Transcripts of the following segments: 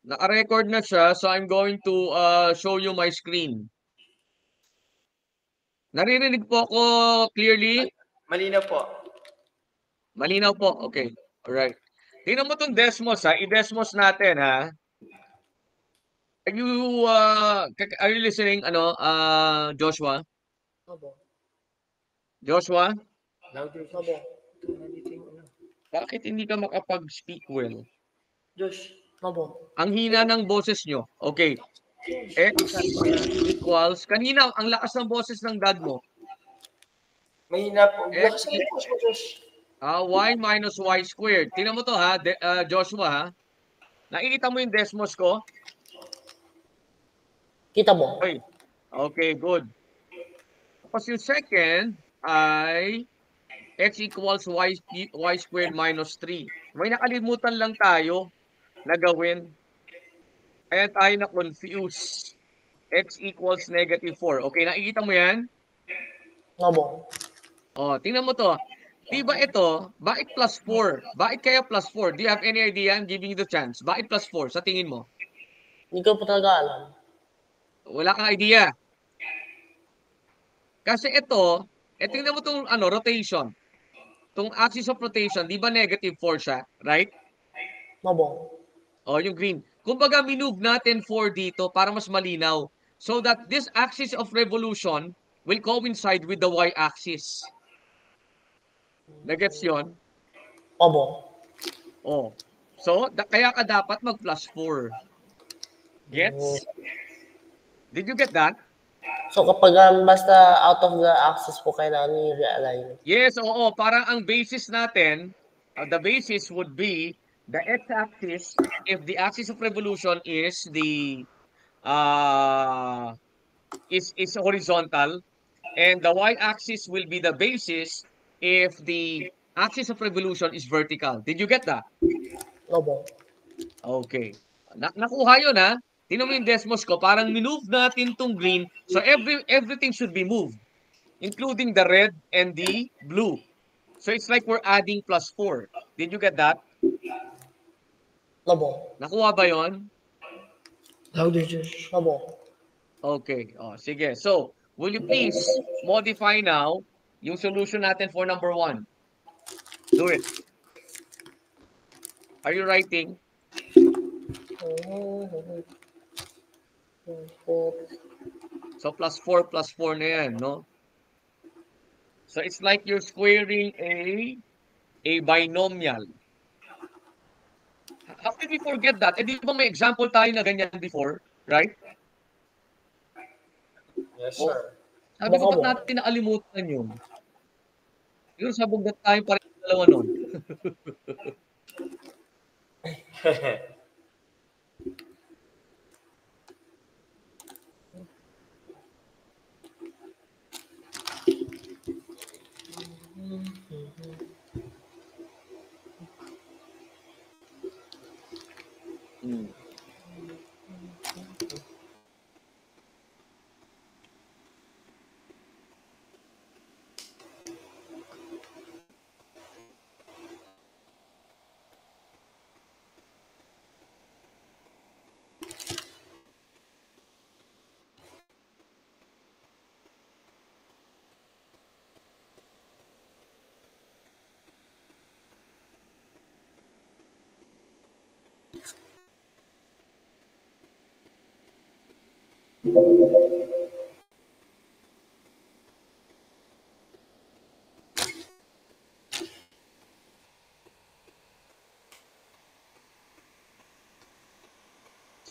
Naka-record na siya, so I'm going to show you my screen. Naririnig po ako clearly? Malinaw po. Malinaw po. Okay. Alright. Tingnan mo tong Desmos ha. I-Desmos natin ha. Are you listening, Joshua? Opo. Joshua? Louder, Josh. Opo. Bakit hindi ka makapag-speak well? Josh. Opo. Ang hina ng boses nyo. Okay. X equals, kanina, ang lakas ng boses ng dad mo. Mahina po. X Lakas ng boses mo, Josh. y minus y squared. Tingnan mo to ha, Joshua ha. Nakikita mo yung Desmos ko? Kita mo. Okay, good. Tapos yung second ay x equals y squared minus 3. May nakalimutan lang tayo na gawin. Kaya tayo na-confuse. X equals negative 4. Okay, nakikita mo yan? Opo. Tingnan mo to. Diba ito, bakit plus 4? Bakit kaya plus 4? Do you have any idea? I'm giving you the chance. Bakit plus 4 sa tingin mo? Hindi ko po talaga alam. Wala kang idea. Kasi ito, tingnan mo itong rotation. Itong axis of rotation, di ba negative 4 siya? Right? Opo. Yung green. Kumbaga, minove natin 4 dito para mas malinaw. So that this axis of revolution will coincide with the y-axis. Nagets yun? Opo. So, kaya ka dapat mag plus 4. Gets? Did you get that? So kapag basta out of the axis po kailangan i-realign. Yes, oo. Parang ang basis natin, the basis would be the x-axis if the axis of revolution is the is horizontal, and the y-axis will be the basis if the axis of revolution is vertical. Did you get that? Opo. Okay. Nakuha yun ha. Tingnan mo yung Desmos ko, parang minove natin tong green, so everything should be moved, including the red and the blue. So it's like we're adding plus 4. Did you get that? Opo. Nakuha ba yon? Louder, Josh. Opo. Okay. Sige. So, will you please modify now yung solution natin for number 1? Do it. Are you writing? So, plus 4 na yan, no? So, it's like you're squaring a binomial. How did we forget that? Di ba may example tayo na ganyan before? Right? Yes, sir. Sabi ko, ba't natin nakalimutan yun? Yun, sabog na tayo pareho dalawa nun.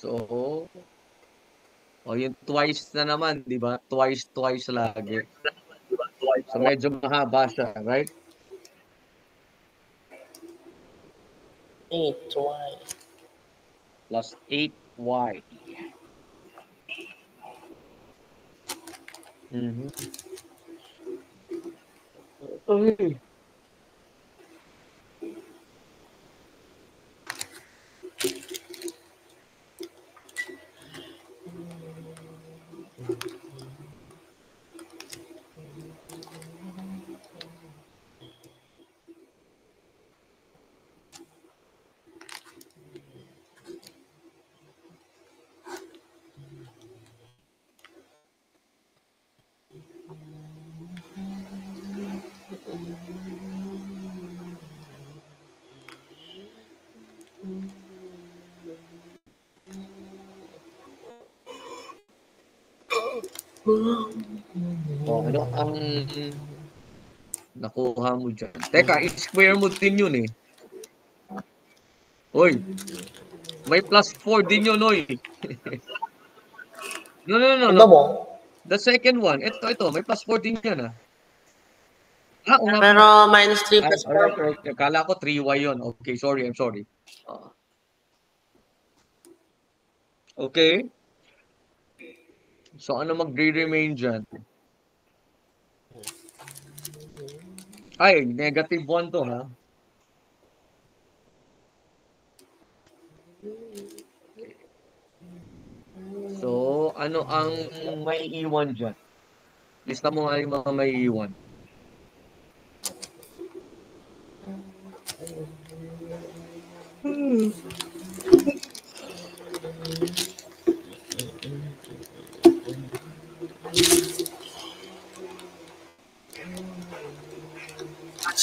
So, yung twice na naman, di ba? Twice lagi. So, medyo mahaba siya, right? 8y. Plus 8y. Okay. Ano ang nakuha mo dyan? Teka, square mo din yun eh. Uy, may plus 4 din yun, oy. No, no, no, no. Ito mo? The second one. Ito. May plus 4 din yan, ah. Oo nga Pero pala. minus 3 Ay, plus 4. alright. Akala ko 3y yun. Okay, sorry. I'm sorry. Okay. So, ano magre-remain dyan? Ay, negative 1 to, ha? So, ano ang may iwan dyan? Lista mo nga yung mga may iwan.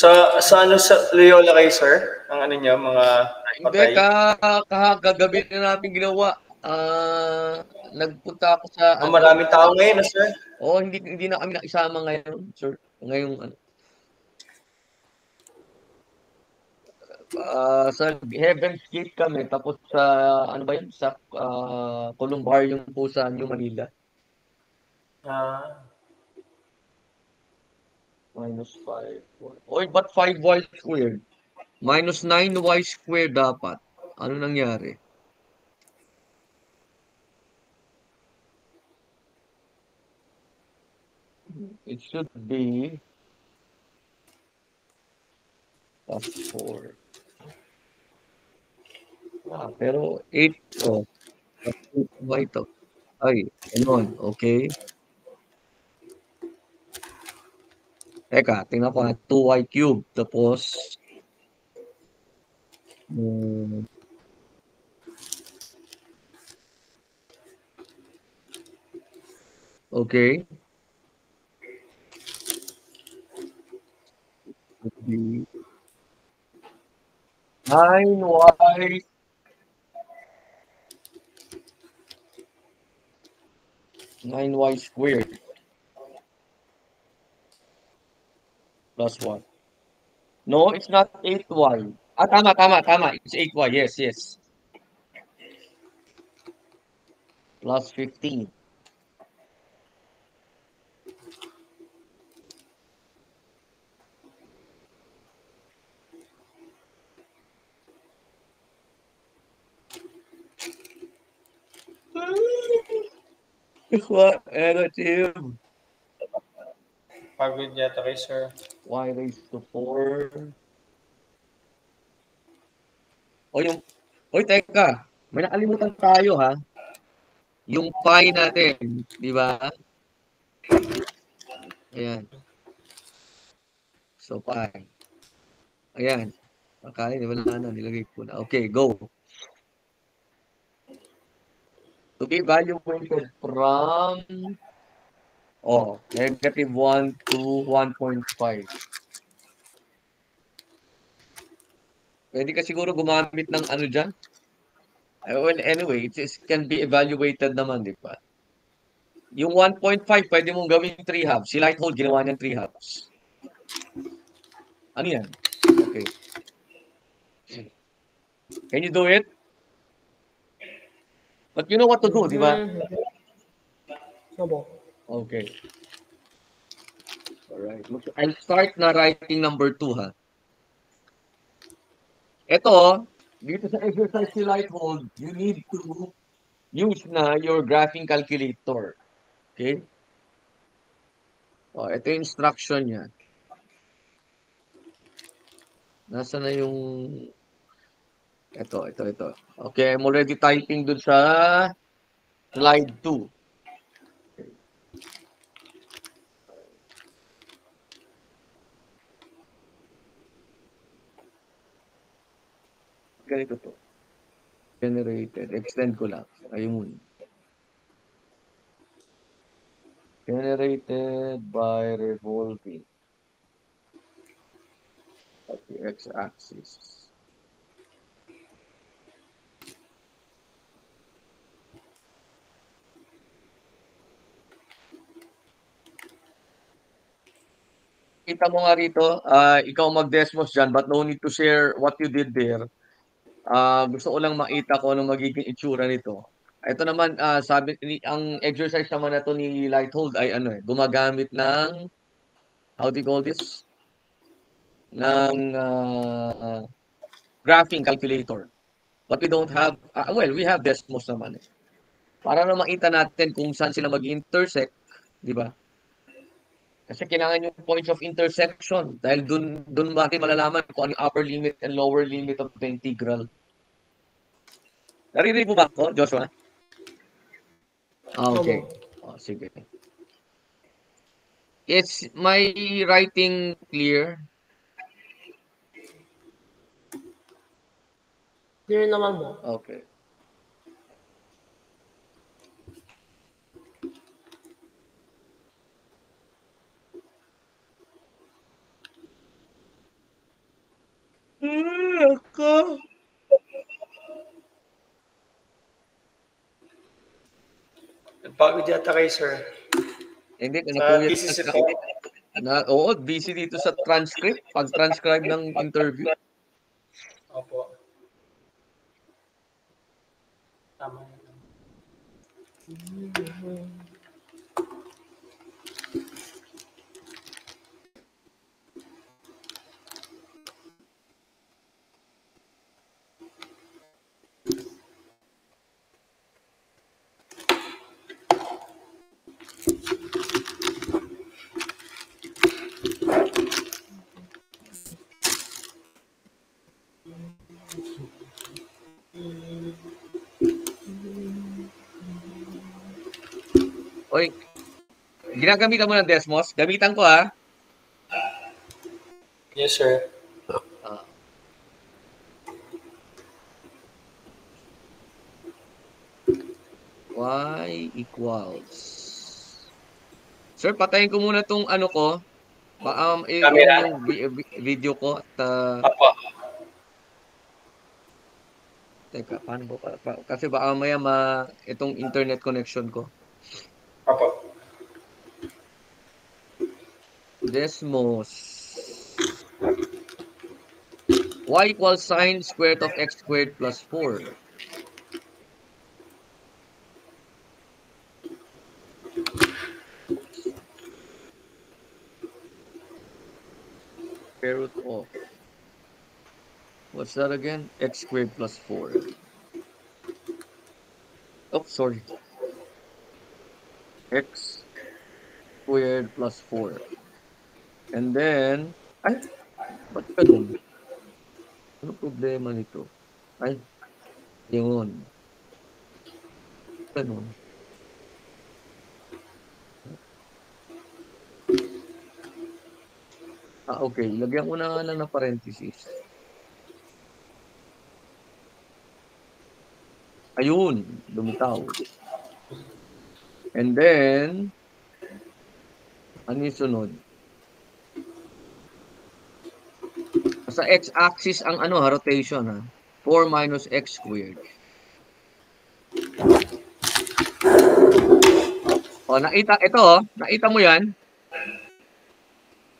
Sa ano sa Loyola kayo, sir? Ang ano niya, mga Hindi, patay? kagabi na natin ginawa. Nagpunta ako sa, Maraming tao ngayon, sir. hindi na kami nakisama ngayon, sir. Ngayong, sa Heaven's Gate kami, tapos sa, ano ba yun, sa Columbarium po sa New Manila. Ah, Minus 5. Oy, ba't 5y squared? Minus 9y squared dapat. Ano nangyari? It should be plus 4. Pero 8 to. Y to. Ay, ganun. Okay. Teka, tingnan ko 2y cubed. Tapos, okay. 9y 9y squared plus 1. No, it's not 8y. Tama. It's 8y. Yes. Plus 15. What? Negative pagod yata kayo, sir. y raised to 4. Oy, teka. May nakalimutan tayo, ha? Yung pi natin, di ba? Ayan. So, pi. Ayan. Akala, di ba na, nilagay ko na. Okay, go. To be evaluated from, negative 1 to 1.5. Pwede ka siguro gumamit ng ano dyan? Well, anyway, it can be evaluated naman, di ba? Yung 1.5, pwede mong gawin 3 halves. Si Lighthold, ginawa niyang 3 halves. Ano yan? Okay. Can you do it? But you know what to do, di ba? Opo. Okay. Alright. I'll start na writing number 2, ha? Ito, dito sa exercise si Lighthold, you need to use na your graphing calculator. Okay? Ito yung instruction niya. Nasa na yung... Ito. Okay, I'm already typing dun sa slide 2. Ganito to. Generated. Extend ko lang. Ayun. Generated by revolving at the x-axis. Kita mo nga rito, ikaw mag-desmos dyan, but no need to share what you did there. Gusto ko lang makita ko anong magiging itsura nito. Ito naman, sabi ang exercise naman na to ni Lighthold ay ano gumagamit ng, how do you call this? Ng graphing calculator. But we don't have, well, we have Desmos naman. Para na makita natin kung saan sila mag-intersect, di ba? Kasi kailangan yung points of intersection dahil dun natin malalaman kung ano yung upper limit and lower limit of the integral. Naririnig mo ba ako, Joshua? Okay. Sige. Is my writing clear? Clear naman po. Okay. Ako. Nagpagod yata kayo, sir. Hindi, busy si po. Oo, busy dito sa transcript, pag-transcribe ng interview. Opo. Tama yun. Oy, ginagamitan mo ng Desmos? Gamitan ko ha. Yes, sir. Y equals. Sir, patayin ko muna tong ano ko. Camera. Yung video ko at Apo. teka, paano ba? Kasi baka maya itong internet connection ko. Apo. Desmos. Y equals sine squared of x squared plus 4. Square root of. What's that again? X squared plus 4. Oh, sorry. X squared plus 4. And then, ay, ba't ganun? Ano problema nito? Ay, yun. Ganun. Okay. Lagyan ko na nga lang ng parenthesis. Ayun, lumitaw. And then, ano yung sunod? Sa x-axis ang rotation ha. 4 minus x squared. Nakita mo yan?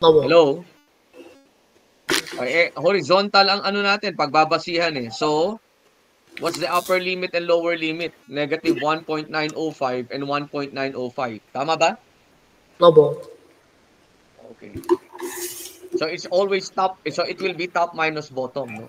Hello? Horizontal ang natin, pagbabasihan eh. So, what's the upper limit and lower limit? Negative 1.905 and 1.905. Tama ba? Opo. Okay. So, it's always top. So, it will be top minus bottom, no?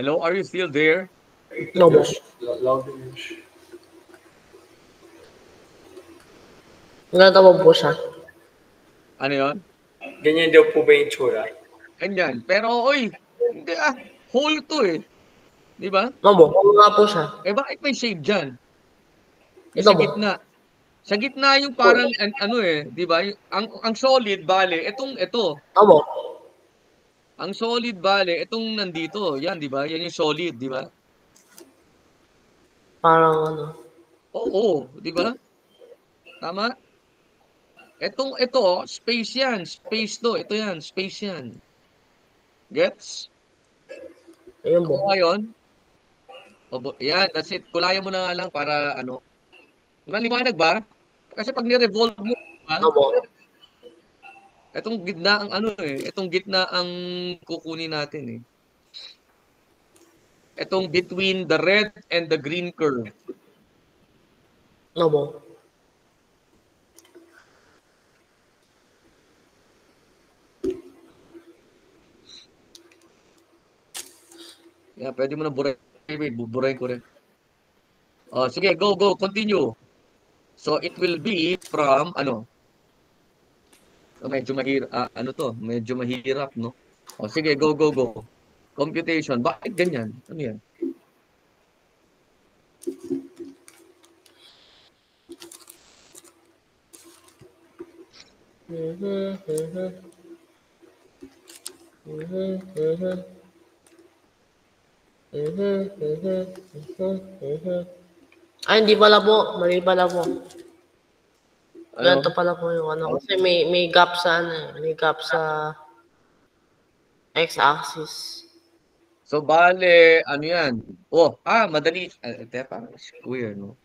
Hello, are you still there? No, boss. Nagtatrabaho po siya. Ano yun? Ganyan daw po ba yung tsura? Ganyan. Pero, oy, hindi whole to eh. Di ba? Opo, oo nga po siya. Eh, bakit may shade dyan? Yung Ito sa po. gitna. Sa gitna yung parang, ano eh, di ba? Ang solid, bale, ito. Opo. Ang solid, bale, itong nandito. Yan, di ba? Yan yung solid, di ba? Parang ano. Oo, di ba? Tama? Ito, space yan. Space to. Ito yan, space yan. Gets? Ayun po. Ako ngayon, yan, that's it. Kulayan mo na nga lang para, ano. Maliwanag ba? Kasi pag ni-revolve mo, diba? Opo. Itong gitna ang ano eh. Itong gitna ang kukunin natin eh. Itong between the red and the green curve. Opo. Yeah, pwede mo na burahin. Wait, burahin ko rin. Sige, go, continue. So, it will be from, ano? Medyo mahirap, medyo mahirap, no? Sige, go. Computation. Bakit ganyan? Ano yan? Ay, hindi pala po. Mali pala po. Ano? Ganito pala po yung ano. Kasi may gap sa ano eh. May gap sa x-axis. So, bale, ano yan? Madali. Parang square, no?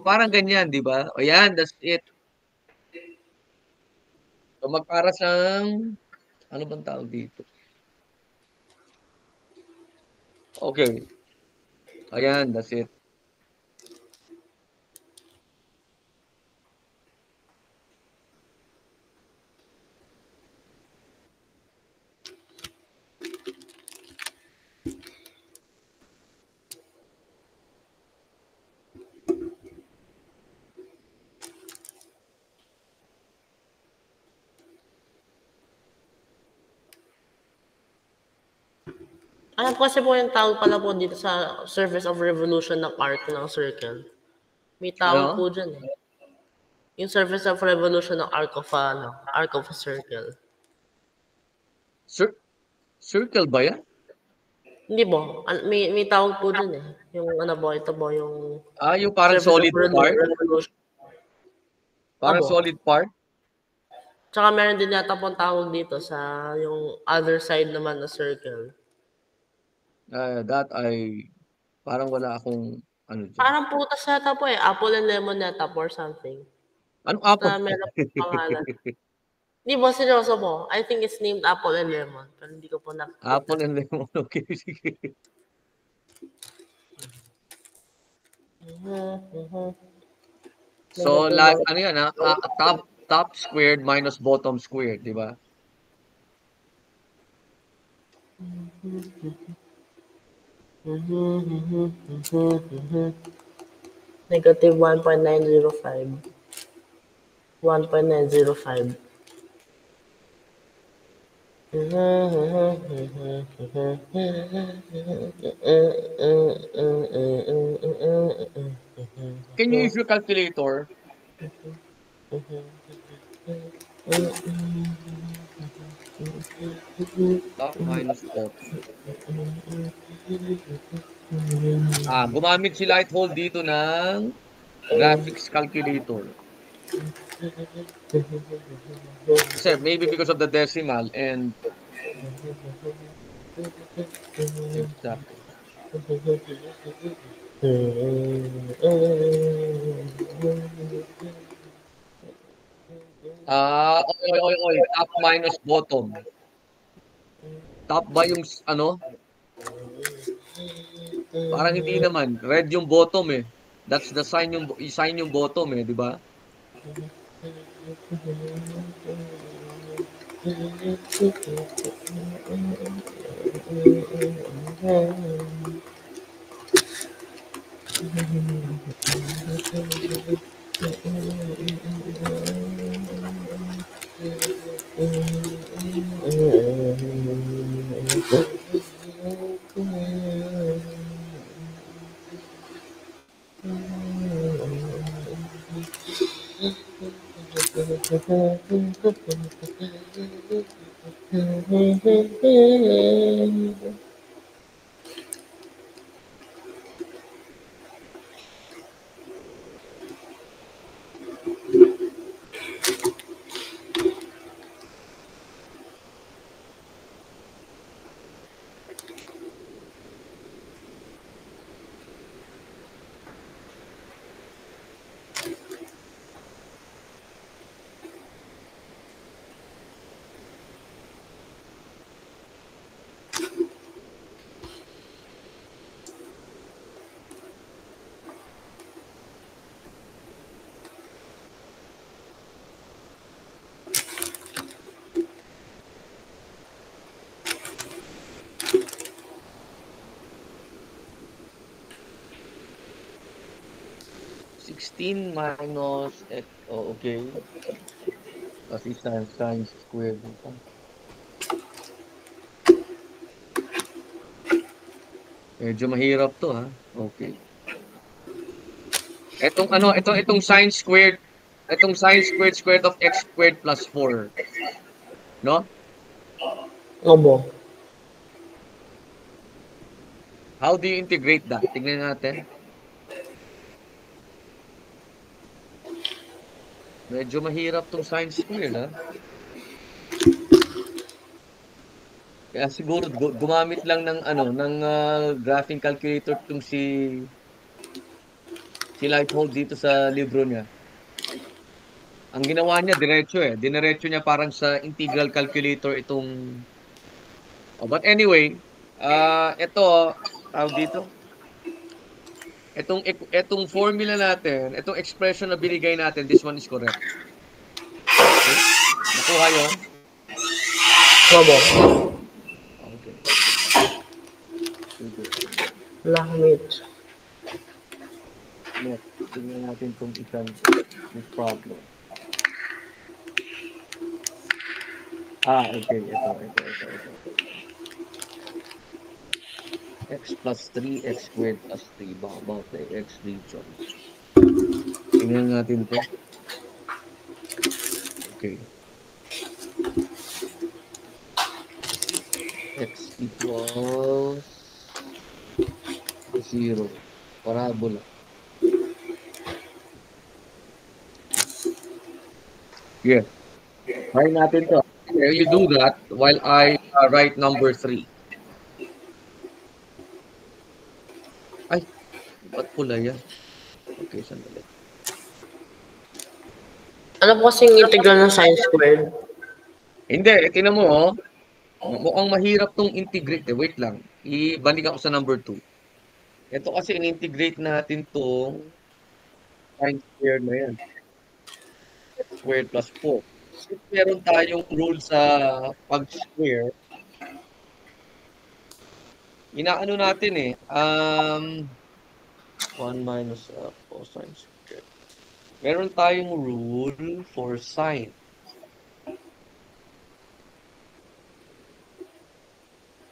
Parang ganyan, di ba? Yan, that's it. So, magpara siyang, ano bang tawag dito? Okay. Ayan, that's it. Ano kasi po yung tawag pala po dito sa surface of revolution ng arc ng circle. May tawag Ano? po dyan eh. Yung surface of revolution ng arc of a circle. Circle ba yan? Hindi po. May tawag po dyan eh. Yung ano po, ito po yung Yung parang solid part? revolution. Parang Opo. solid part? Tsaka meron din yata pong tawag dito sa yung other side naman na circle. That parang wala akong, ano dyan. Parang putas yata po eh. Apple and lemon yata po or something. Anong apple? Na meron pong pangalan. Hindi po, seryoso po. I think it's named apple and lemon. Pero hindi ko po nakikita. Apple and lemon. Okay, sige. So, ano yan top squared minus bottom squared, di ba? Negative 1.905. 1.905. Can you use your calculator? Top minus bottom. Gumamit si Lighthold dito ng graphics calculator. Kasi maybe because of the decimal and exactly. Okay. Top minus bottom. Top ba yung ano? Parang hindi naman. Red yung bottom eh. That's the sign yung bottom eh, di ba? 16 minus x, oh, okay. Kasi sine squared. Medyo mahirap to, ha? Okay. Itong sine squared squared of x squared plus 4. No? Obo. How do you integrate that? Tingnan natin. Medyo mahirap tong sine squared, ha? Kaya siguro gumamit lang ng graphing calculator tong si Lighthold dito sa libro niya. Ang ginawa niya dineretso niya parang sa integral calculator itong but anyway, ito tawag dito. Itong formula natin, itong expression na binigay natin, this one is correct. Okay? Nakuha 'yon? Obo. Okay. Lahmit. Next, tingnan natin itong isang problem. Okay. Ito. X plus 3, x squared plus 3. About the x region. Tingnan natin ito. Okay. X equals 0. Parabola. Yeah. Try natin to. Okay, you do that while I write number 3. Ay, ba't pula yan? Okay, sandali. Ano po kasing integral ng sine squared? Hindi, tingnan mo, oh. Mukhang mahirap tong integrate. Wait lang. Ibalik ako sa number 2. Ito kasi in-integrate natin tong sine squared na yan. X squared plus 4. Since meron tayong rule sa pag-square, inaano natin 1 minus cosine squared. Meron tayong rule for sine.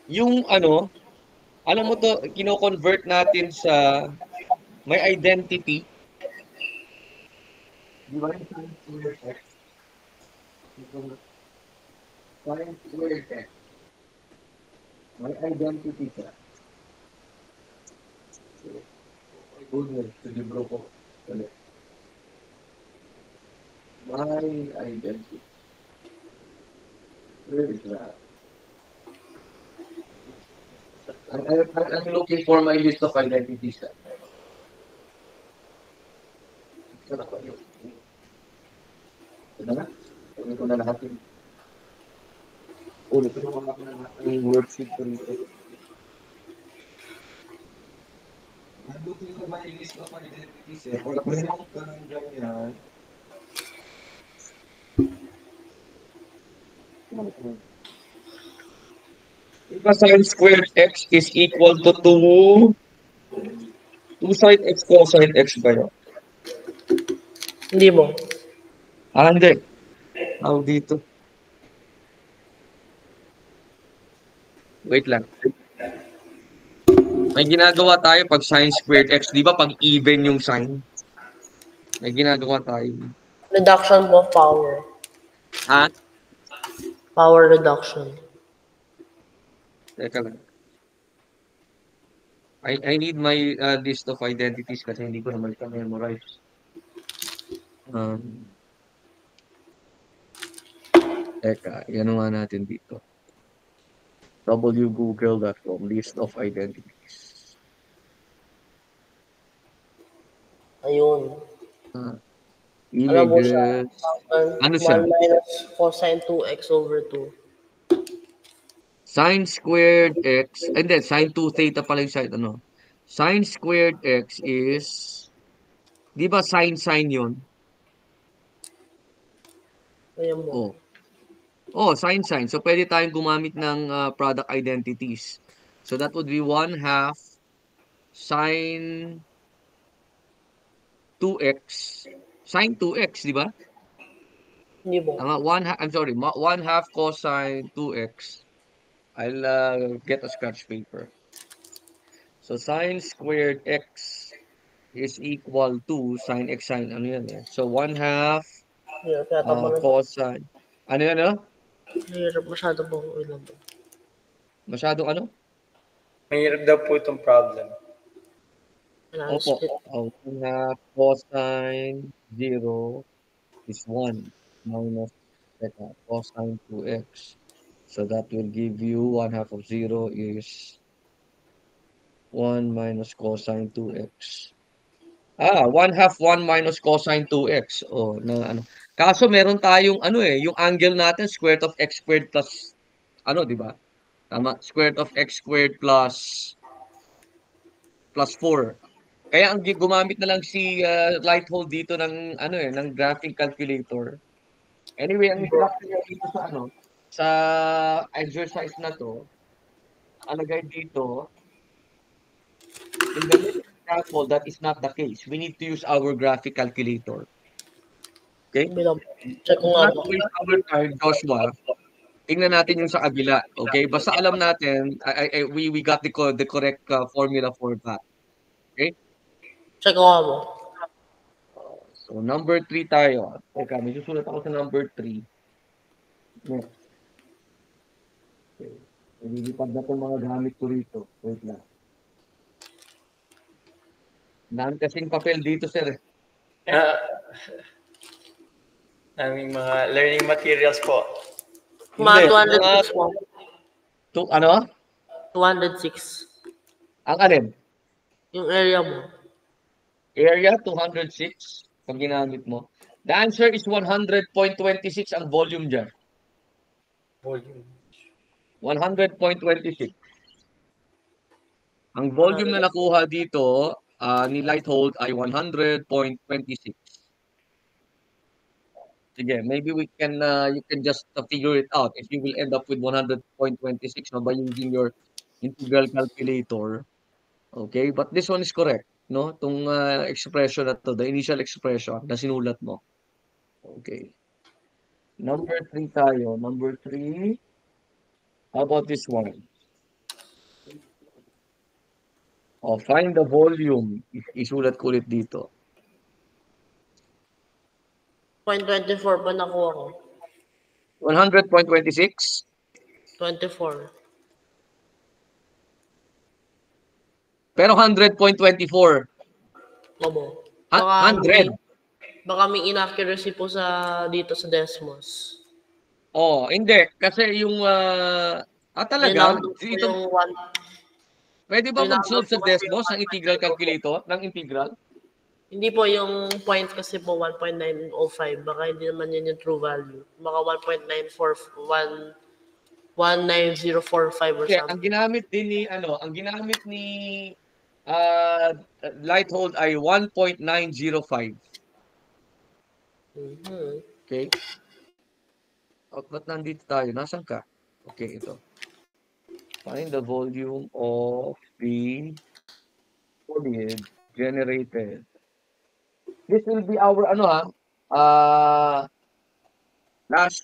Yung alam mo to, kino-convert natin sa may identity. Di ba yung sine squared x? Sine squared x. May identity siya. So, my goodness, sa libro ko. My identity. Where is that? I'm looking for my list of identities. Saan ako yun? Ito na? Ulit ko na lahat yun. Ulit ko na mga worksheet ko rito. I'm looking for my list of identities. Wala ko na akong kanang yan. Diba sine squared x is equal to 2 sine x cosine x ba yun? Hindi mo. Hindi. Dito. Wait lang. May ginagawa tayo pag sine squared x. Di ba pag even yung sign? May ginagawa tayo. Reduction of power. Ha? Power reduction. Teka lang. I need my list of identities kasi hindi ko naman ito memorize. Teka, yan nga natin dito. wgoogle.com, list of identities. Ayun. Alam mo siya. Images. Ano siya? 1 minus cosine 2x over 2. Sine squared x, and then sine 2 theta pala yung side, ano? Sine squared x is, di ba sine yun? Ayan mo. Oh. Oh, sine. So, pwede tayong gumamit ng product identities. So, that would be 1/2 sine 2x. Sine 2x, di ba? Hindi mo. I'm sorry, 1/2 cosine 2x. I'll get a scratch paper. So, sine squared x is equal to sine x sine. Ano yan eh? So, 1/2 Hirap yata mo na. cosine. Ano yan, ano? Hirap masyado po. Ilan po. Masyadong ano? Mahirap daw po itong problem. Kailangan Opo. split. 1/2 cosine 0 is 1 minus cosine 2x. So, that will give you 1/2 of 0 is 1 minus cosine 2x. 1/2 1 minus cosine 2x. Oh, na ano. Kaso meron tayong ano eh, yung angle natin square root of x squared plus ano, di ba? Tama, square root of x squared plus 4. Kaya ang gumamit na lang si Lighthold dito ng ano eh, ng graphing calculator. Anyway, ang instruction niya dito sa ano, sa exercise na to, alagay dito, in the middle example, that is not the case. We need to use our graphic calculator. Okay? Bilang. Check ko nga Not po. to waste our time, Joshua. Tingnan natin yung sa kabila. Okay? Basta alam natin, we got the correct formula for that. Okay? Check ko nga po. So, number 3 tayo. Teka, may susulat ako sa number 3. Next. Okay. Nililipad na itong mga gamit ko rito. Wait lang. Dami kasing papel dito, sir. Aming mga learning materials po. Mga Hindi, 206 po. Ano? 206. Ang alin? Yung area mo. Area 206 pag ginamit mo. The answer is 100.26 ang volume dyan. Volume. 100.26. Ang volume na nakuha dito ni Lighthold ay 100.26. Sige, maybe we can you can just figure it out if you will end up with 100.26 no, by using your integral calculator. Okay, but this one is correct, no? Itong expression na to, the initial expression na sinulat mo. Okay. Number 3 tayo. Number 3. How about this one? Find the volume. Isulat ko ulit dito. 0.24 pa nakuha ko. 100.26? 24. Pero 100.24. Obo. 100. Baka may inaccuracy po dito sa Desmos. Hindi. Kasi yung, talaga? Rinaldo po Ito, yung 1. pwede ba Rinaldo mag-solve sa po kasi Desmos ng integral calculator? Ng integral? Hindi po yung point kasi po 1.905. Baka hindi naman yun yung true value. Baka 1.945 or Okay, something. ang ginamit ni Lighthold ay 1.905. Okay? Ba't nandito tayo? Nasaan ka? Okay, ito. Find the volume of the solid generated. This will be our last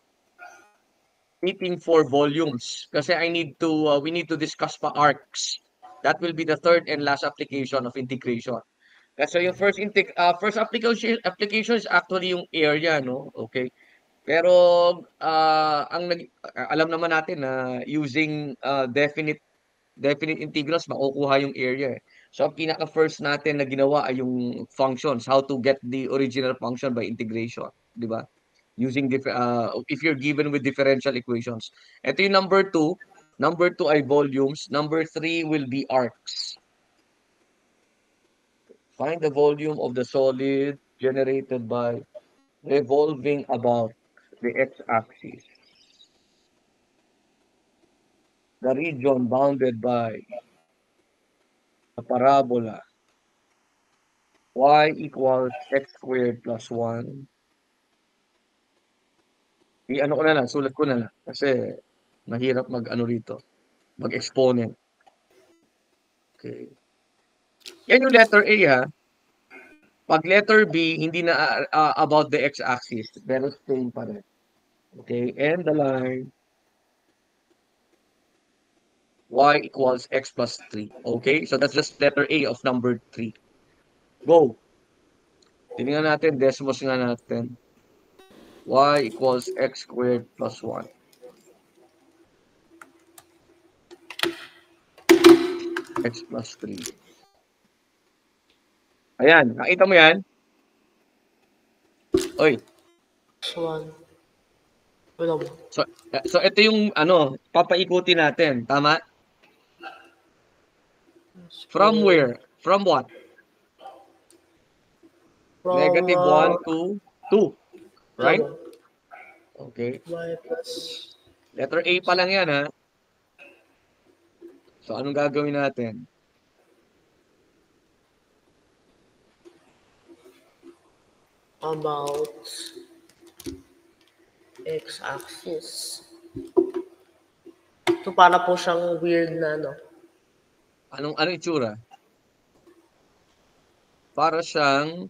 meeting for volumes. Kasi we need to discuss pa arcs. That will be the third and last application of integration. Kasi yung first application is actually yung area, no? Okay. Pero alam naman natin na using definite integrals makukuha yung area eh. So ang pinaka first natin na ginawa ay yung functions, how to get the original function by integration, di ba? Using if you're given with differential equations. Ito yung number 2. Number 2 ay volumes. Number 3 will be arcs. Find the volume of the solid generated by revolving about the x-axis. The region bounded by the parabola y equals x squared plus 1. I-ano ko na lang, sulat ko na lang. Kasi mahirap mag-ano rito. Mag-exponent. Okay. Yan yung letter A ha. Pag letter B, hindi na about the x-axis. Pero same pa rin. Okay. And the line y equals x plus 3. Okay. So that's just letter A of number 3. Go. Tingnan natin. Desmos nga natin. Y equals x squared plus 1. X plus 3. Ayan. Nakita mo yan? Oy. One. Wala mo. So ito yung papaikutin natin. Tama? From where? From what? From, Negative 1 to 2. Right? Okay. Y plus. Letter A pa lang yan, ha? So, anong gagawin natin? About x-axis. So, para po siyang weird na, no? Anong itsura? Para siyang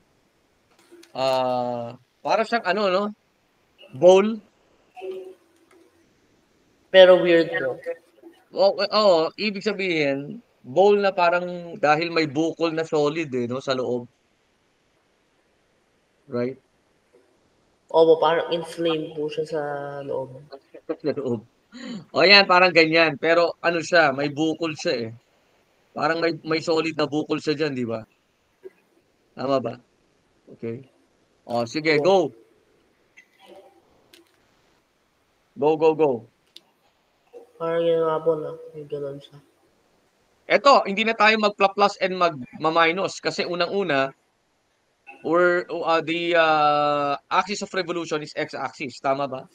no? Bowl? Pero weird, no? Oo, ibig sabihin, bowl na parang dahil may bukol na solid no, sa loob. Right? Opo, parang inflamed po siya sa loob. Sa loob. O yan, parang ganyan. Pero ano siya, may bukol siya eh. Parang may solid na bukol siya dyan, di ba? Tama ba? Okay. O, sige, go. Go. Parang yun nga po, no? Yung ganun siya. Eto, hindi na tayo mag-plus and mag-minus kasi unang-una, the axis of revolution is x-axis. Tama ba?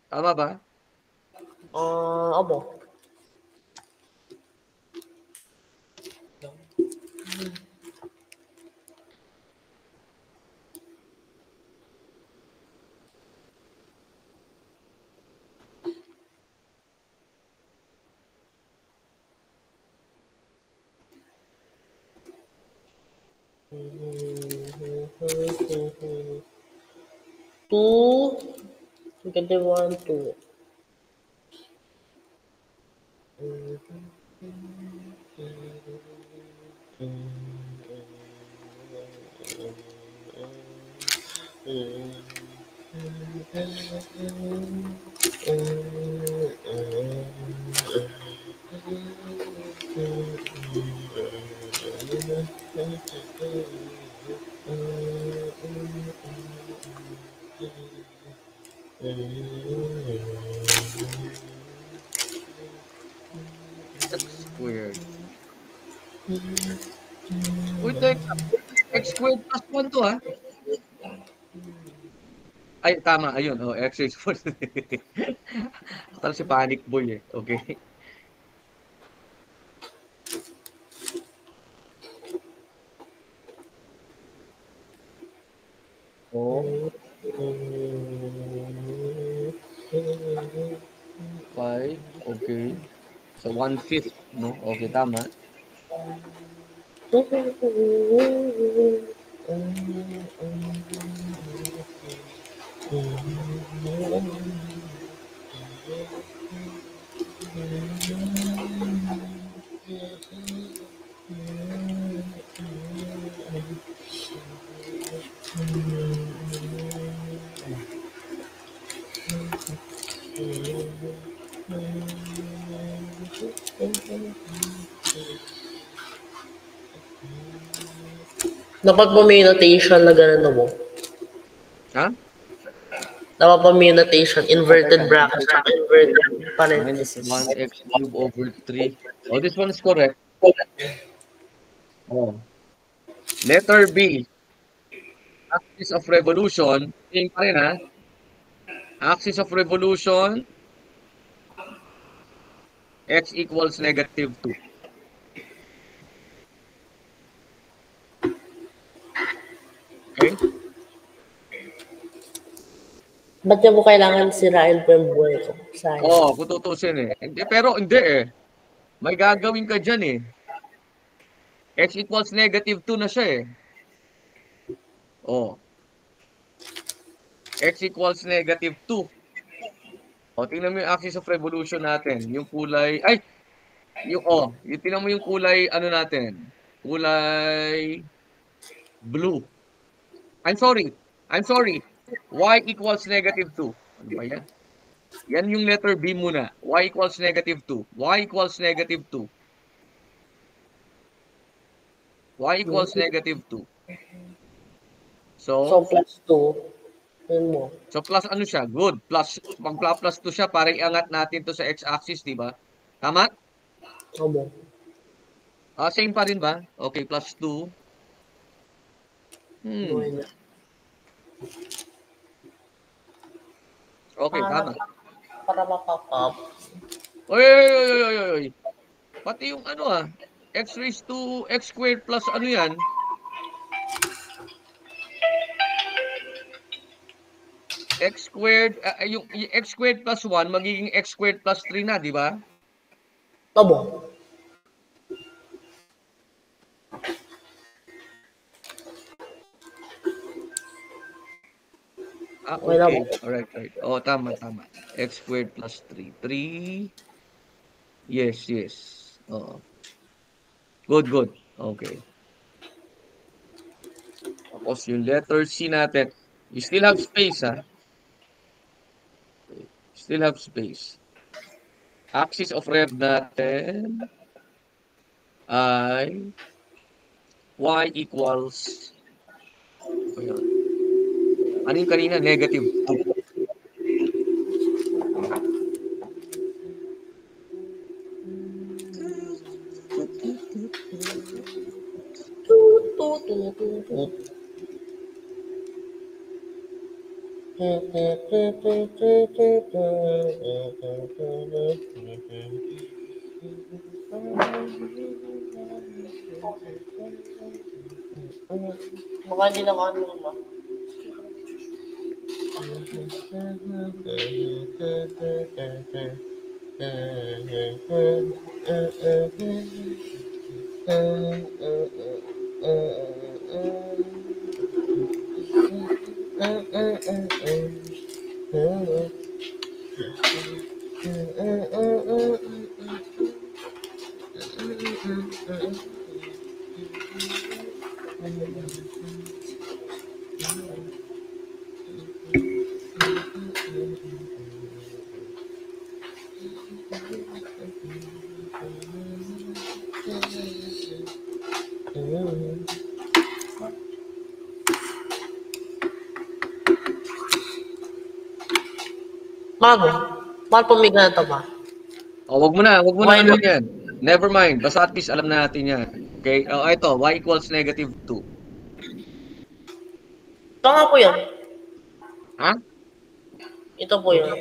Tama ba? Opo. Two, negative 1, 2. X squared. Uy, teka. X squared plus 1 to, ha? Ay, tama. Ayun. X squared. Akala si Panic Boy eh. Okay. Oh. 5. Okay. So, 1/5, no? Okay, tama. Dapat po may notation na gano'n na mo. Ha? Dapat po may notation, inverted Teka. bracket, inverted Minus parenthesis. 1x cubed over 3. Oh, this one is correct. Oh. Letter B. Axis of revolution. Same pa rin, ha? Axis of revolution. X equals negative 2. Okay? Ba't niya po kailangan sirain po yung buhay ko? Sayang. Oo, kung tutusin eh. Pero hindi eh. May gagawin ka dyan eh. X equals negative 2 na siya eh. Oh. X equals negative 2. O, tingnan mo yung axis of revolution natin. Yung kulay, ay! Yung tingnan mo yung kulay, ano natin? Kulay blue. I'm sorry. Y equals negative 2. Ano ba yan? Yan yung letter B muna. Y equals negative 2. Y equals negative 2. Y equals negative 2. So, plus 2. Yun mo. So plus ano siya? Good. Plus, pag plus 2 siya, para iangat natin to sa x-axis, di ba? Tama? Obo. Same pa rin ba? Okay, plus 2. Buhay na. Okay, tama. Para mapapap. Oy. Pati yung ano x raised to x squared plus ano yan? X squared, yung x squared plus 1 magiging x squared plus 3 na, di ba? Obo. Okay. Alright. Oh, tama. X squared plus 3. 3. Yes. Oo. Good. Okay. Tapos yung letter C natin. You still have space, ha? Still have space. Axis of rev natin ay y equals ano yung kanina? Negative 2. Baka hindi na kano ba? Mahal po may ganito ba? Wag mo na ano yan. Never mind. Basta at least alam na natin yan. Okay? Ito, y equals negative 2. Ito nga po yun. Ha? Ito po yun.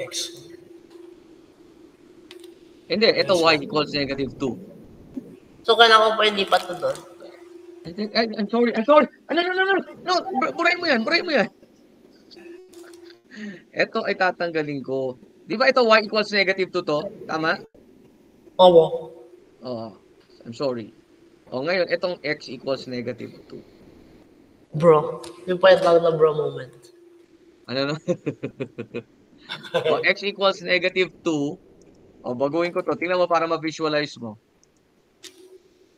Hindi, ito y equals negative 2. So, kailangan ko po hindi pa ito doon. I'm sorry. No, burahin mo yan. Ito ay tatanggalin ko. Di ba ito y equals negative 2 to? Tama? Opo. I'm sorry. Ngayon, itong x equals negative 2. Bro. Yung pa yung tawag na bro moment. Ano? X equals negative 2. Baguhin ko to. Tingnan mo para ma-visualize mo.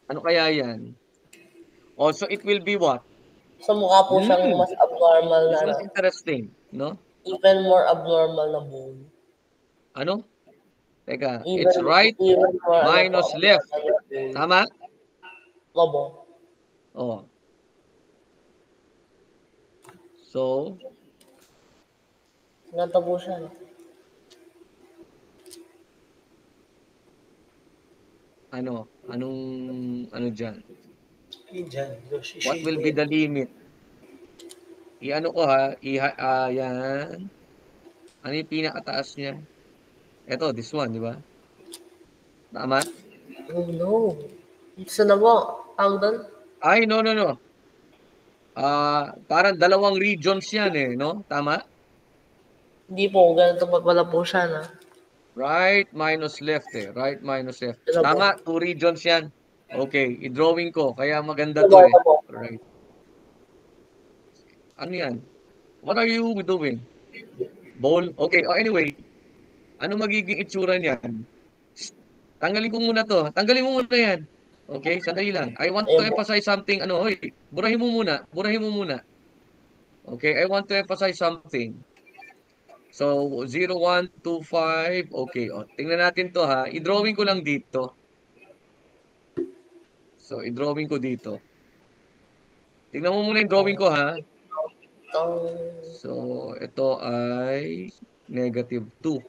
Ano kaya yan? So it will be what? So, mukha po siyang mas abnormal na. This is interesting, no? Even more abnormal na bone. Ano? Teka, it's right even for minus left. Tama? Opo. Oh. So, Ganito po siya. Anong dyan? Diyan. What will be the limit? I-ano ko ha, yan. Ano yung pinakataas niya? Ito, this one, di ba? Tama? Oh no. Isa na po. Tawag doon? Ay, no. Parang dalawang regions yan eh, no? Tama? Hindi po. Ganito pa pala po siya na. Right minus left eh. Right minus left. Ito po. Tama, 2 regions yan. Okay, i-drawing ko. Kaya maganda Ito to po. eh. Ito po. Right. Ano yan? What are you doing? Bowl? Okay, anyway. Ano magiging itsura niyan? Tanggalin ko muna to. Tanggalin mo muna yan. Okay, sandali lang. I want to Ayun po. emphasize something. Hoy, burahin mo muna. Okay, I want to emphasize something. So, 0, 1, 2, 5. Okay, tingnan natin to ha. I-drawing ko lang dito. So, i-drawing ko dito. Tingnan mo muna yung drawing ko ha. So, ito ay negative 2.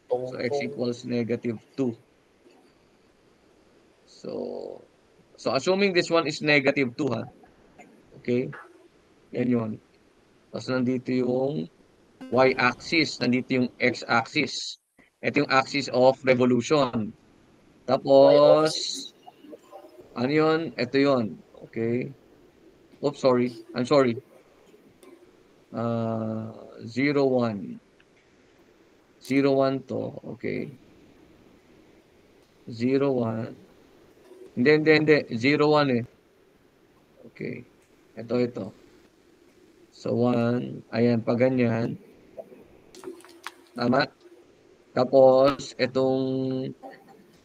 So, x equals negative 2. So assuming this one is negative 2 ha. Okay? Yan yun. Tapos nandito yung y-axis. Nandito yung x-axis. Ito yung axis of revolution. Tapos, ano yun? Ito yun. Okay? Oops, sorry. I'm sorry. 0, 1. 0, 1 to. Okay. 0, 1. Hindi. 0, 1 eh. Okay. Ito. So, 1. Ayan, pag ganyan. Tama? Tapos, itong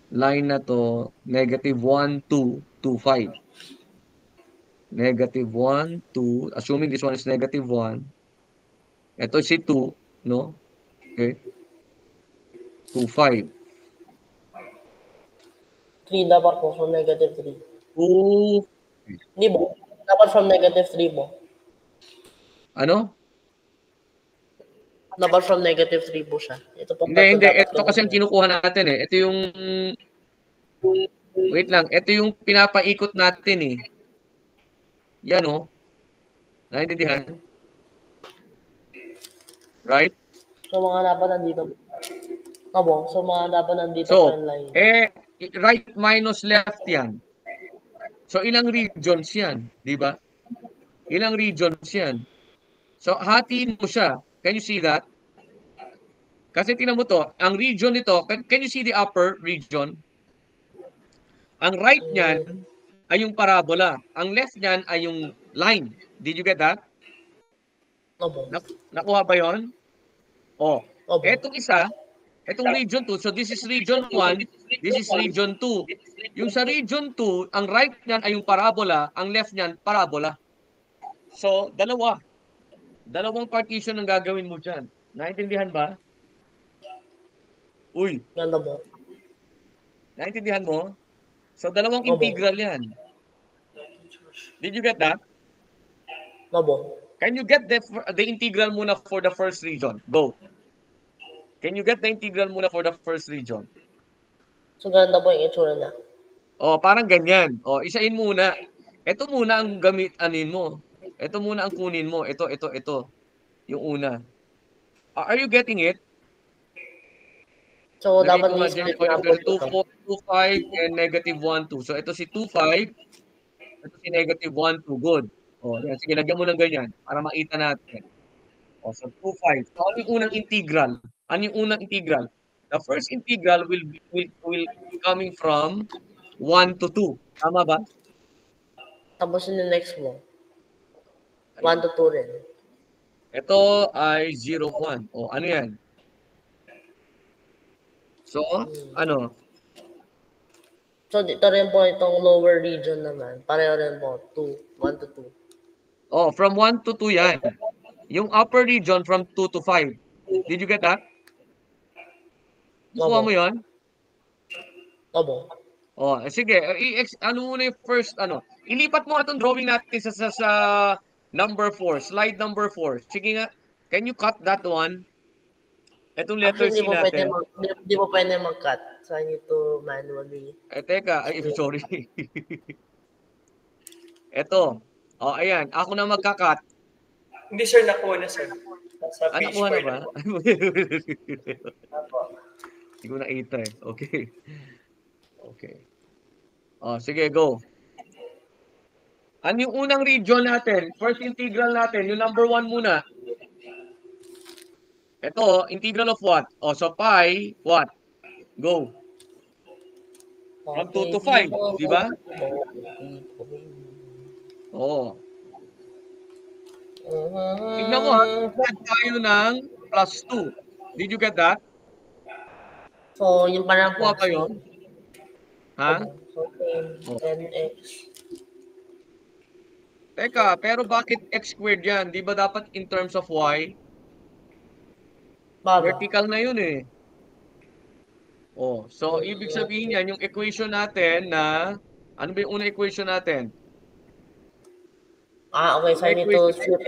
line na to, negative 1, 2, 2, 5. Negative 1, 2. Assuming this one is negative 1. Ito si 2, no? Okay. 2, 5. 3 dapat po from negative 3. 2. Hindi po. Dapat from negative 3 po. Ano? Dapat from negative 3 po siya. Ito po. Hindi. Ito kasi ang kinukuha natin eh. Ito yung... Wait lang. Ito yung pinapaikot natin eh. Yan oh. Naintindihan? Right? So, mga dapat nandito. Opo. So, mga dapat nandito So, sa line. right minus left yan. So, ilang regions yan? Di ba? Ilang regions yan? So, hatiin mo siya. Can you see that? Kasi tingnan mo to, ang region nito, can you see the upper region? Ang right niyan ay yung parabola. Ang left niyan ay yung line. Did you get that? Opo. Nakuha ba yun? Opo. Etong isa, etong region 2, so this is region 1, this is region 2. Yung sa region 2, ang right niyan ay yung parabola, ang left niyan, parabola. So, dalawang partition ang gagawin mo dyan. Naintindihan ba? Uy. Ganda po. Naintindihan mo? So, dalawang integral yan. Did you get that? Opo. Can you get the integral muna for the first region? Go. Can you get the integral muna for the first region? So, ganda po yung itsura niya. Parang ganyan. Isain muna. Ito muna ang anin mo. Ito muna ang kunin mo. Ito. Yung una. Are you getting it? So, dapat i-split na po 2, 4, 2, 5, and negative 1, 2. So, ito si 2, 5. Ito si negative 1, 2. Good. Yan. Sige, lagyan mo ng ganyan para makita natin. So, 2, 5. So, ano yung unang integral? The first integral will be coming from 1 to 2. Tama ba? Tapos yung next mo. 1 to 2 rin. Ito ay 0, 1. Ano yan? So, ano? So, dito rin po itong lower region naman. Pareho rin po. 1 to 2. From 1 to 2 yan. Yung upper region from 2 to 5. Did you get that? Nakuha mo yun? Opo. Oh, sige, ano muna yung first, ilipat mo itong drawing natin sa number 4, slide number 4. Sige nga, can you cut that one? Itong letter Actually, C natin. di mo pwede mag-cut. So, I need to manually. Teka, sorry. Ito. Oh, ayan, ako na magka-cut. Hindi sir, nakuha na sir. Sa page Nakuha na 4 ba? na po. Apo. Hindi ko nakita eh. Okay. Okay. Oh, sige, go. Ano yung unang region natin? First integral natin, yung number 1 muna. Ito, integral of what? Oh, so pi, what? Go. From 2 to 5, di ba? Oo. Tignan mo ha, add tayo ng plus 2. Did you get that? So, yung parang Nakuha ba yun? Ha? So, Oh. nx. Teka, pero bakit x squared yan? Di ba dapat in terms of y? Vertical na yun eh. Oh, so ibig sabihin yan, yung equation natin na, ano ba yung unang equation natin? Okay. So, I need to flip,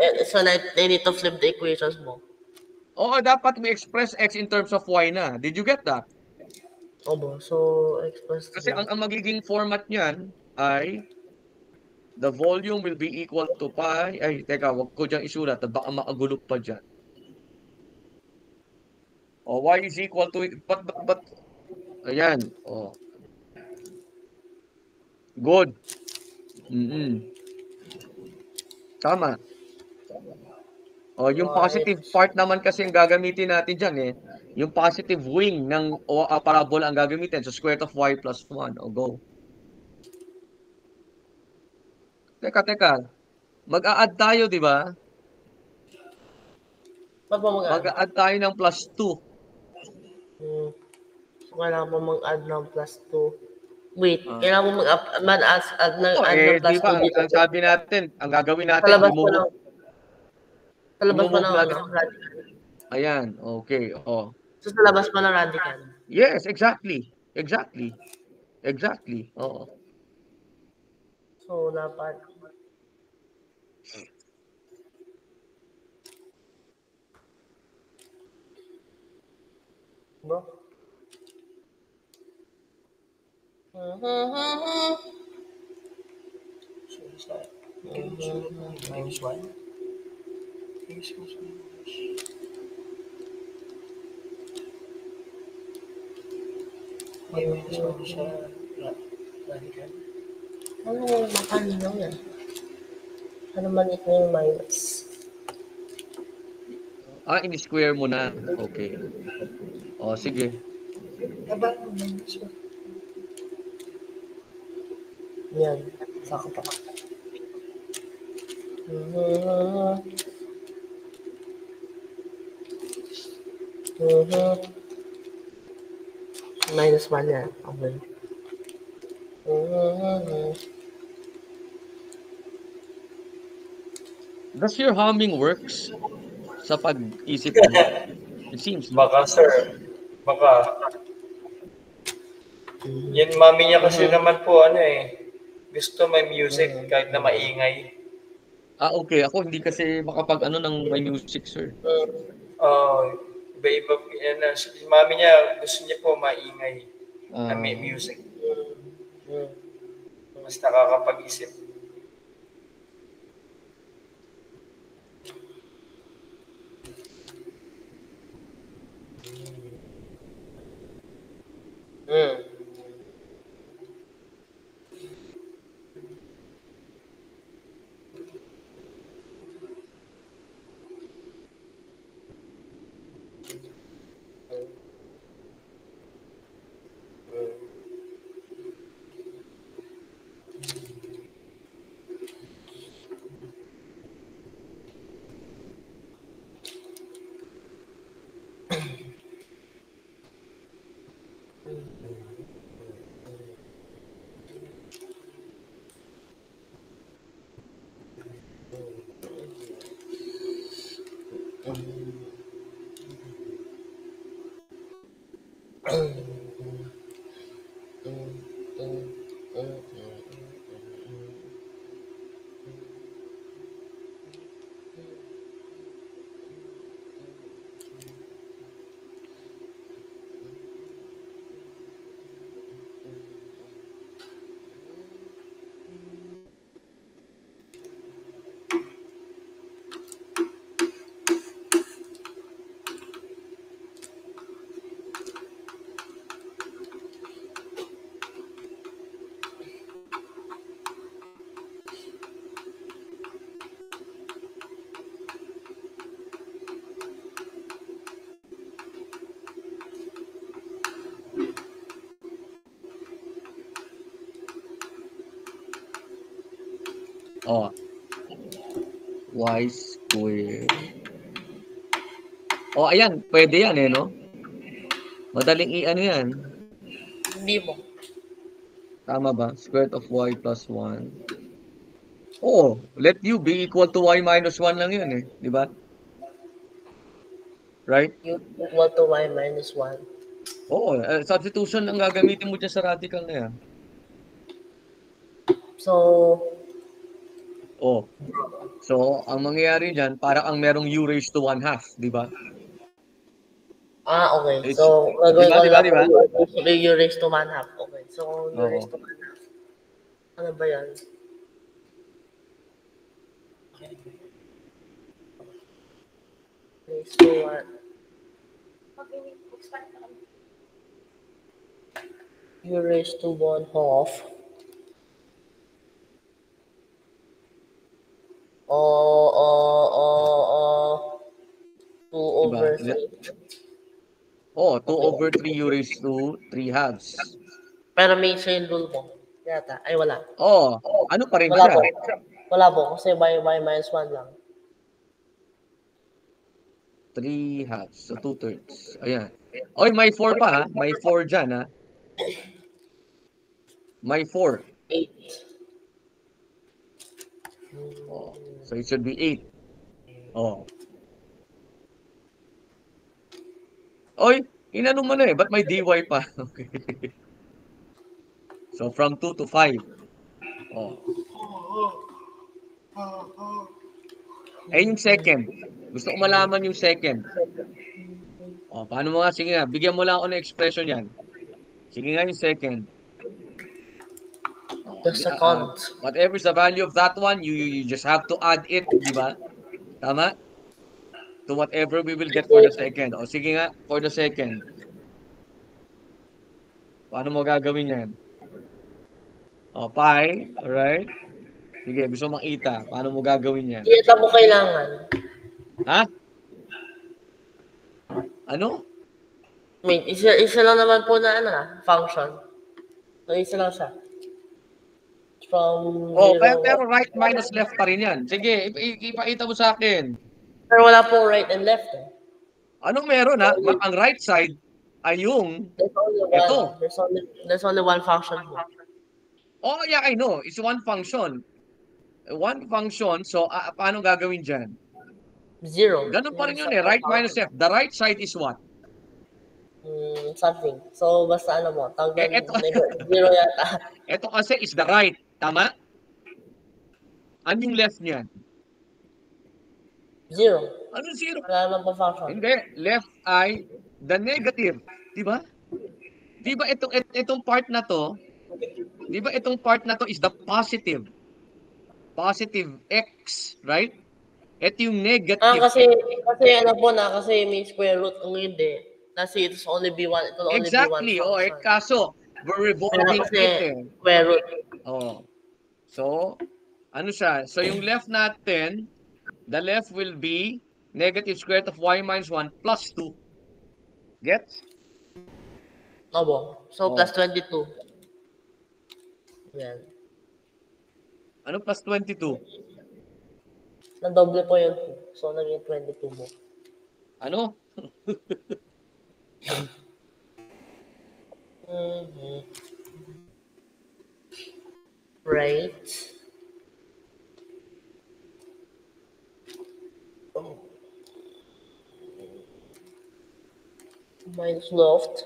I need to flip the equations mo. Oo, dapat we express x in terms of y na. Did you get that? Opo, so express. Kasi ang magiging format niyan ay the volume will be equal to pi. Ay, teka, wag ko dyan isulat. Baka makagulo pa dyan. O, y is equal to, but, ayan. O. Good. Tama. O, yung positive part naman kasi ang gagamitin natin dyan eh. Yung positive wing ng parabola ang gagamitin. So, square root of y plus 1. O, go. Teka. Mag-a-add tayo, di ba? Mag-a-add tayo ng plus 2. So, kailangan mo mag-add ng plus 2. Wait, kailangan mo mag-add ng plus 2 diba, dito. ang sabi natin, ang gagawin natin, Sa labas pa ng natin. radical. Ayan, okay. Oh. So, sa labas pa ng radical. Yes, exactly. Oo. So, dapat. Bro? Minus 1. May minus 1 siya. Radical. Ano yung makalinaw yan? Ano maliit na yung minus? In-square mo na. Okay. O, sige. Aba, minus 1. Yan. Saka pa. Minus 1 yan. Okay. Does your humming works sa pag-isip mo? It seems. Baka, sir. Baka. Yan, mami niya kasi naman po, gusto may music kahit na maingay. Okay. Ako hindi kasi makapag ng may music, sir. Iba-iba. Mami niya, gusto niya po maingay. Na may music. Mas nakakapag-isip. Oh, y squared. Oh, ayan. Pwede yan eh, no? Madaling i-ano yan. Hindi mo. Tama ba? Square root of y plus 1. Oh, let u be equal to y minus 1 lang yun eh. Di ba? Right? U equal to y minus 1. Oo, substitution ang gagamitin mo dyan sa radical na yan. So, ang mangyayari dyan, para ang merong u raised to 1/2, di ba? okay. So, gagawin ko lang u raised to 1/2. Okay. So, u raised to 1/2. Ano ba yan? Raised to 1. U raised to 1/2. 2 over 3. Oh, 2 over 3 u raised to 3/2. Pero may chain rule mo. Yata. Ay, wala. Oh, ano pa rin Wala siya? po. Wala po. Kasi y minus 1 lang. 3/2. So, 2/3. Ayan. Oy, may 4 pa ha? May 4 dyan ha? May 4. 8. Oh, so, it should be 8. Oh. Oy, inano mo na eh. Ba't may dy pa? Okay. So, from 2 to 5. Oh. Yung second. Gusto ko malaman yung second. Oh, paano mo nga? Sige nga, bigyan mo lang ako ng expression yan. Sige nga yung second. The second. Whatever is the value of that one, you just have to add it, di ba? Tama? To whatever we will get for the second. O sige nga, for the second. Paano mo gagawin yan? O, pi, alright? Sige, gusto makita. Paano mo gagawin yan? Kita mo kailangan. Ha? Ano? Wait, isa lang naman po na function. So, isa lang siya. From Pero right minus left pa rin yan. Sige, ipakita mo sa akin. Pero wala pong right and left eh. Anong meron ha? Ang right side ay yung ito. There's only one function here. Oh, yeah, I know. It's one function. One function. So, paano gagawin dyan? 0. Ganun pa rin yun eh. Right minus left. The right side is what? Something. So, basta ano mo. Tawag 0 yata. Ito kasi is the right. Tama? Ano yung left niyan? 0. Ano 0? Wala naman po function. Hindi. Left ay the negative. Diba? Diba itong part na to, diba itong part na to is the positive. Positive x, right? Ito yung negative. Kasi ano po kasi may square root. Kung hindi, kasi it's only B1. It will only exactly. be one function. Kaso, we're revolving it eh. Square root. So, ano siya? So, yung left natin, the left will be negative square root of y minus 1 plus 2. Gets? Opo. So, plus 22. Yan. Ano plus 22? Nadoble po yun. So, naging 22 mo. Ano? Right. Minus left.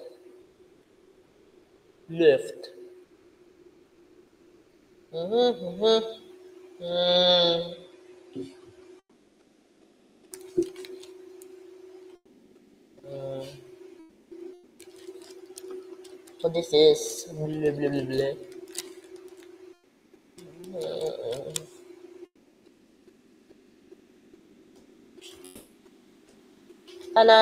So this is blah, blah, blah, blah. Tada!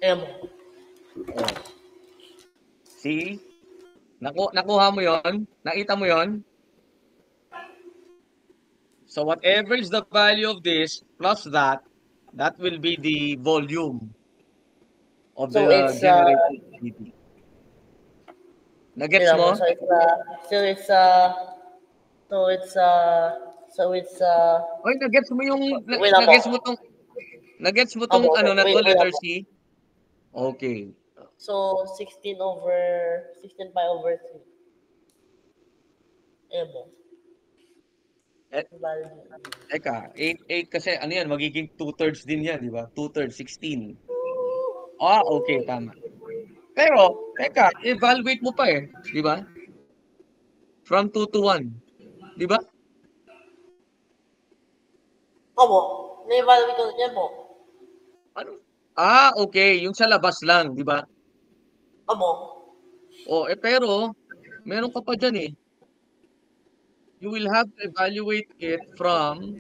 Ayan mo. See? Nakuha mo yon? Nakita mo yon? So whatever is the value of this plus that will be the volume of the generated heat. Nagets mo? So it's Oy, nagets mo yung wait lang po. nagets mo tong ano na to, wait lang letter po. C? Okay. So 16 pi over 3. Ayan po. Eh, Eka, 8 kasi ano yan, magiging 2/3 din yan, di ba? 2/3, 16. Okay, tama. Pero, teka, evaluate mo pa eh, di ba? From 2 to 1, di ba? Opo. Na-evaluate ko yan po. Ano? Okay, yung sa labas lang, di ba? Opo. Pero, meron ka pa dyan eh. You will have to evaluate it from,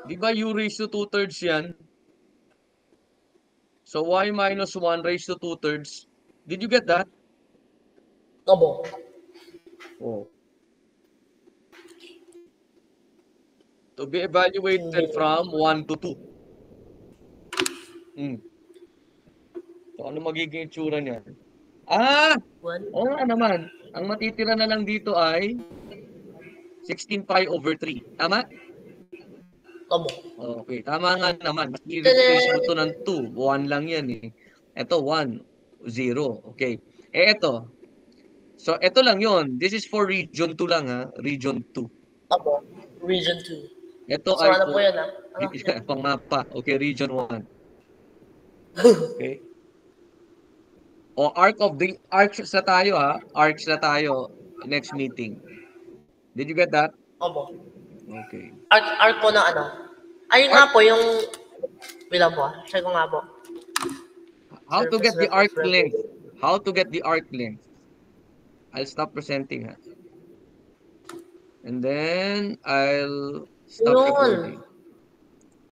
di ba u raised to 2/3 yan? So, y minus 1 raised to 2/3. Did you get that? Opo. To be evaluated from 1 to 2. So, ano magiging itsura niyan? Oo nga naman. Ang matitira na lang dito ay 16 pi over 3. Tama? Opo. Okay, tama nga naman. Mas i-replace mo to ng 2. 1 lang yan eh. Ito, 1. 0. Okay. Ito. So, ito lang yon. This is for region 2 lang ha. Region 2. Opo. Region 2. Ito So, ay ano po yan pang mapa. Okay, region 1. Okay. Arcs na tayo ha. Arcs na tayo next meeting. Did you get that? Opo. Okay. Arc po na ano? Ayun nga po yung... Wait lang po. Check ko nga po. How to get the arc length. How to get the arc length. I'll stop presenting ha. And then I'll stop recording.